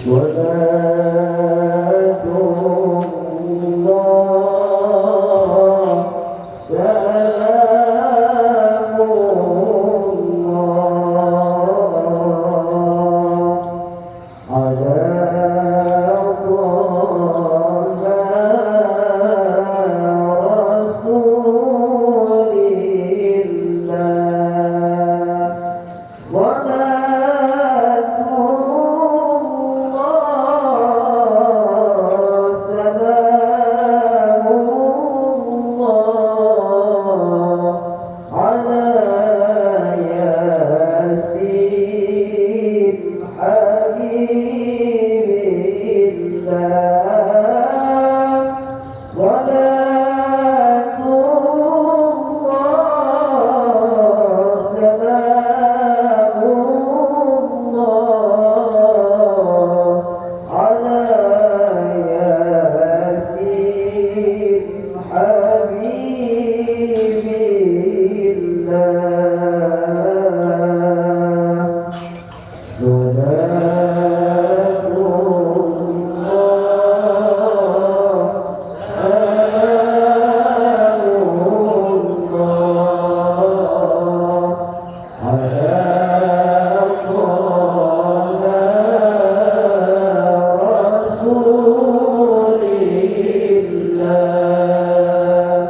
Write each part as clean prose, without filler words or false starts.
صلاة الله سلام الله على طه رسول الله صلاة الله سلام الله على ياسين حبيب الله صلاة الله سلام الله على ياسين حبيب الله صلاة الله سلام الله على طه رسول الله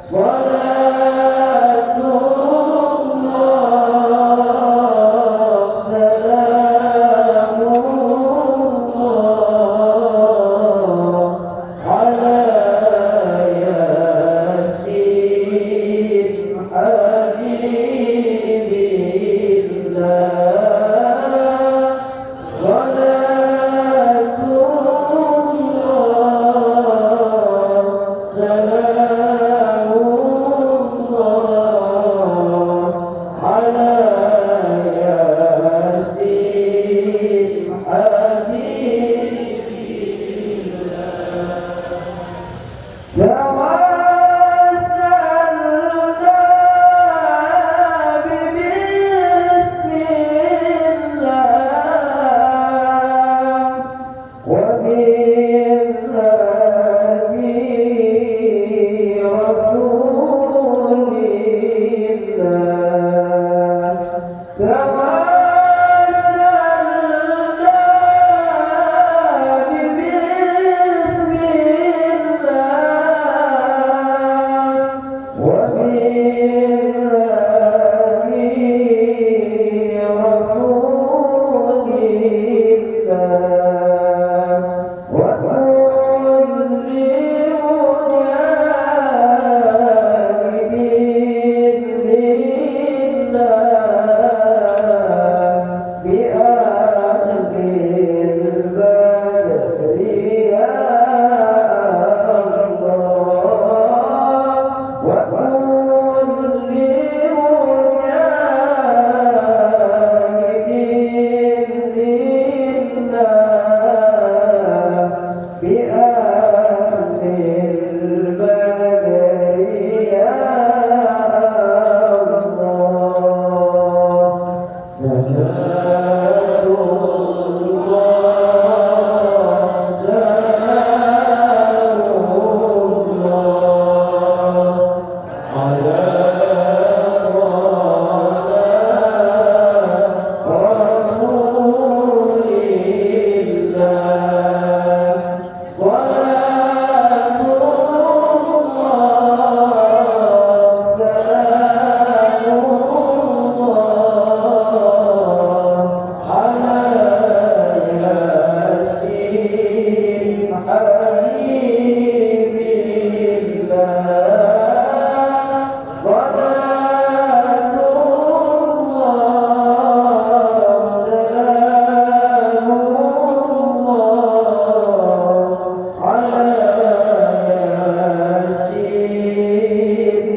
صلاة الله سلام الله على ياسين حبيب الله صلاة الله سلام الله على ياسين حبيب توسلنا ببسم الله وبالهدي رسول الله توسلنا ببسم الله وبالهدي رسول الله وكل مجاهد لله بأهل البدر يا الله وكل مجاهد لله بأهل البدر يا الله سلام الله سلام الله على رسول الله صلاة الله سلام الله على ياسين حبيب الله صلاة الله سلام الله على ياسين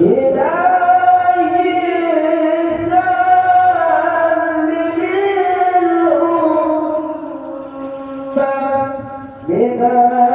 إلهي سلم الأمة